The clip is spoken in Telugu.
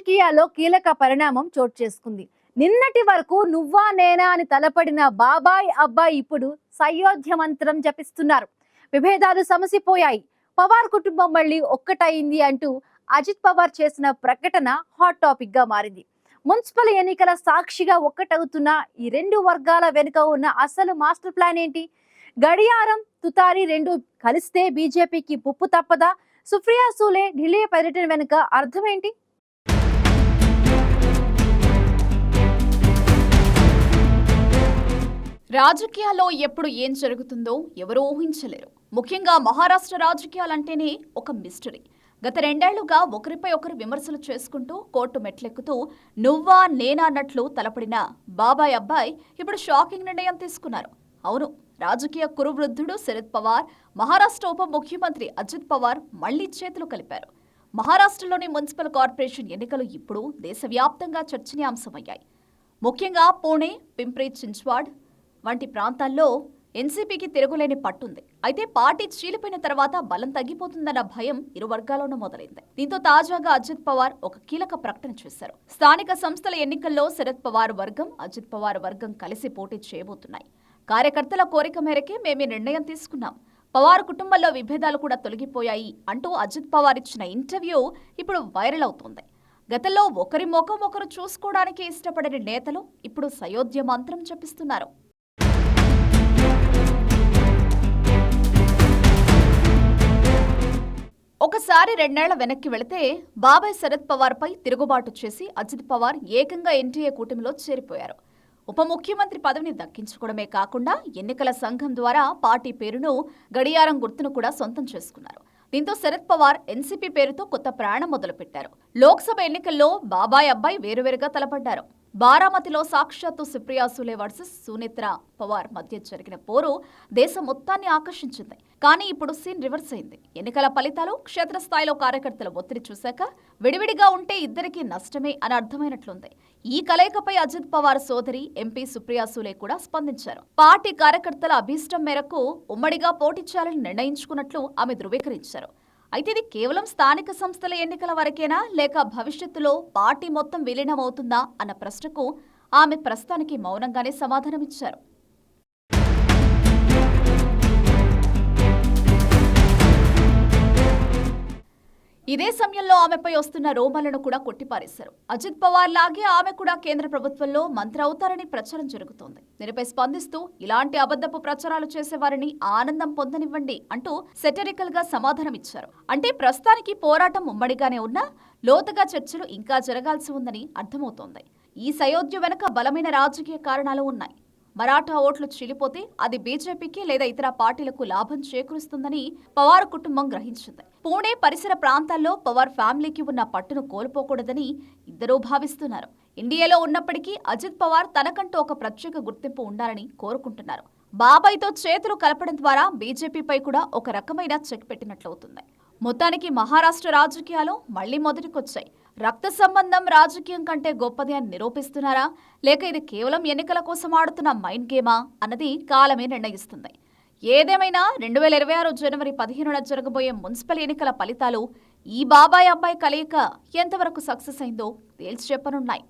రాజకీయాల్లో కీలక పరిణామం చోటు చేసుకుంది. నిన్నటి వరకు నువ్వా నేనా అని తలపడిన బాబాయ్ అబ్బాయి ఇప్పుడు సయోధ్య మంత్రం జపిస్తున్నారు. విభేదాలు సమసిపోయాయి, పవార్ కుటుంబం మళ్ళీ ఒక్కటైంది అంటూ అజిత్ పవార్ చేసిన ప్రకటన హాట్ టాపిక్ గా మారింది. మున్సిపల్ ఎన్నికల సాక్షిగా ఒక్కటవుతున్న ఈ రెండు వర్గాల వెనుక ఉన్న అసలు మాస్టర్ ప్లాన్ ఏంటి? గడియారం తుతారి రెండు కలిస్తే బీజేపీకి పుప్పు తప్పదా? సుప్రియా సూలే ఢిల్లీ పర్యటన వెనుక అర్థం ఏంటి? రాజకీయాల్లో ఎప్పుడు ఏం జరుగుతుందో ఎవరూ ఊహించలేరు. ముఖ్యంగా మహారాష్ట్ర రాజకీయాలంటేనే ఒక మిస్టరీ. గత 2 ఏళ్లుగా ఒకరిపై ఒకరు విమర్శలు చేసుకుంటూ కోర్టు మెట్లెక్కుతూ నువ్వా నేనా అన్నట్లు తలపడిన బాబాయ్ అబ్బాయి ఇప్పుడు షాకింగ్ నిర్ణయం తీసుకున్నారు. అవును, రాజకీయ కురువృద్ధుడు శరద్ పవార్, మహారాష్ట్ర ఉప ముఖ్యమంత్రి అజిత్ పవార్ మళ్లీ చేతులు కలిపారు. మహారాష్ట్రలోని మున్సిపల్ కార్పొరేషన్ ఎన్నికలు ఇప్పుడు దేశవ్యాప్తంగా చర్చనీయాంశమయ్యాయి. ముఖ్యంగా పూణే, పింప్రీ చించ్వాడ్ వంటి ప్రాంతాల్లో ఎన్సీపీకి తిరుగులేని పట్టుంది. అయితే పార్టీ చీలిపోయిన తర్వాత బలం తగ్గిపోతుందన్న భయం ఇరు వర్గాల్లోనూ మొదలైంది. దీంతో తాజాగా అజిత్ పవార్ ఒక కీలక ప్రకటన చేశారు. స్థానిక సంస్థల ఎన్నికల్లో శరద్ పవార్ వర్గం, అజిత్ పవార్ వర్గం కలిసి పోటీ చేయబోతున్నాయి. కార్యకర్తల కోరిక మేరకే మేమే నిర్ణయం తీసుకున్నాం. పవార్ కుటుంబంలో విభేదాలు కూడా తొలగిపోయాయి అంటూ అజిత్ పవార్ ఇచ్చిన ఇంటర్వ్యూ ఇప్పుడు వైరల్ అవుతోంది. గతంలో ఒకరి ముఖం ఒకరు చూసుకోవడానికి ఇష్టపడని నేతలు ఇప్పుడు సయోధ్య మంత్రం జపిస్తున్నారు. ఒకసారి 2 ఏళ్ల వెనక్కి వెళితే బాబాయ్ శరద్ పవార్ పై తిరుగుబాటు చేసి అజిత్ పవార్ ఏకంగా ఎన్డీఏ కూటమిలో చేరిపోయారు. ఉప ముఖ్యమంత్రి పదవిని దక్కించుకోవడమే కాకుండా ఎన్నికల సంఘం ద్వారా పార్టీ పేరును, గడియారం గుర్తును కూడా సొంతం చేసుకున్నారు. దీంతో శరద్ పవార్ ఎన్సీపీ పేరుతో కొత్త ప్రయాణం మొదలుపెట్టారు. లోక్సభ ఎన్నికల్లో బాబాయ్ అబ్బాయి వేరువేరుగా తలపడ్డారు. బారామతిలో సాక్షాత్తు సుప్రియా సూలే వర్సెస్ సునేత్రా పవార్ మధ్య జరిగిన పోరు దేశం మొత్తాన్ని ఆకర్షించింది. కానీ ఇప్పుడు సీన్ రివర్స్ అయింది. ఎన్నికల ఫలితాలు, క్షేత్రస్థాయిలో కార్యకర్తల ఒత్తిడి చూశాక విడివిడిగా ఉంటే ఇద్దరికీ నష్టమే అని అర్థమైనట్లుంది. ఈ కలయికపై అజిత్ పవార్ సోదరి ఎంపీ సుప్రియా సూలే కూడా స్పందించారు. పార్టీ కార్యకర్తల అభీష్టం మేరకు ఉమ్మడిగా పోటీ చేయాలని నిర్ణయించుకున్నట్లు ఆమె ధృవీకరించారు. అయితే ఇది కేవలం స్థానిక సంస్థల ఎన్నికల వరకేనా, లేక భవిష్యత్తులో పార్టీ మొత్తం విలీనమవుతుందా అన్న ప్రశ్నకు ఆమె ప్రస్తుతానికి మౌనంగానే సమాధానమిచ్చారు. ఇదే సమయంలో ఆమెపై వస్తున్న రోమలను కూడా కొట్టిపారేశారు. అజిత్ పవార్ లాగే ఆమె కూడా కేంద్ర ప్రభుత్వంలో మంత్రి అవుతారని ప్రచారం జరుగుతోంది. దీనిపై స్పందిస్తూ ఇలాంటి అబద్ధపు ప్రచారాలు చేసేవారిని ఆనందం పొందనివ్వండి అంటూ సెటరికల్ గా సమాధానమిచ్చారు. అంటే ప్రస్తుతానికి పోరాటం ఉమ్మడిగానే ఉన్నా లోతుగా చర్చలు ఇంకా జరగాల్సి ఉందని అర్థమవుతోంది. ఈ సయోధ్య వెనుక బలమైన రాజకీయ కారణాలు ఉన్నాయి. మరాఠా ఓట్లు చీలిపోతే అది బీజేపీకి లేదా ఇతర పార్టీలకు లాభం చేకూరుస్తుందని పవార్ కుటుంబం గ్రహించింది. పూణే పరిసర ప్రాంతాల్లో పవార్ ఫ్యామిలీకి ఉన్న పట్టును కోల్పోకూడదని ఇద్దరూ భావిస్తున్నారు. ఇండియాలో ఉన్నప్పటికీ అజిత్ పవార్ తనకంటూ ఒక ప్రత్యేక గుర్తింపు ఉండాలని కోరుకుంటున్నారు. బాబాయ్తో చేతులు కలపడం ద్వారా బీజేపీపై కూడా ఒక రకమైన చెక్ పెట్టినట్లవుతుంది. మొత్తానికి మహారాష్ట్ర రాజకీయాలు మళ్లీ మొదటికొచ్చాయి. రక్త సంబంధం రాజకీయం కంటే గొప్పది అని నిరూపిస్తున్నారా, లేక ఇది కేవలం ఎన్నికల కోసం ఆడుతున్న మైండ్ గేమా అన్నది కాలమే నిర్ణయిస్తుంది. ఏదేమైనా 2026 జనవరి 15న జరగబోయే మున్సిపల్ ఎన్నికల ఫలితాలు ఈ బాబాయ్ అబ్బాయి కలయిక ఎంతవరకు సక్సెస్ అయిందో తేల్చి చెప్పనున్నాయి.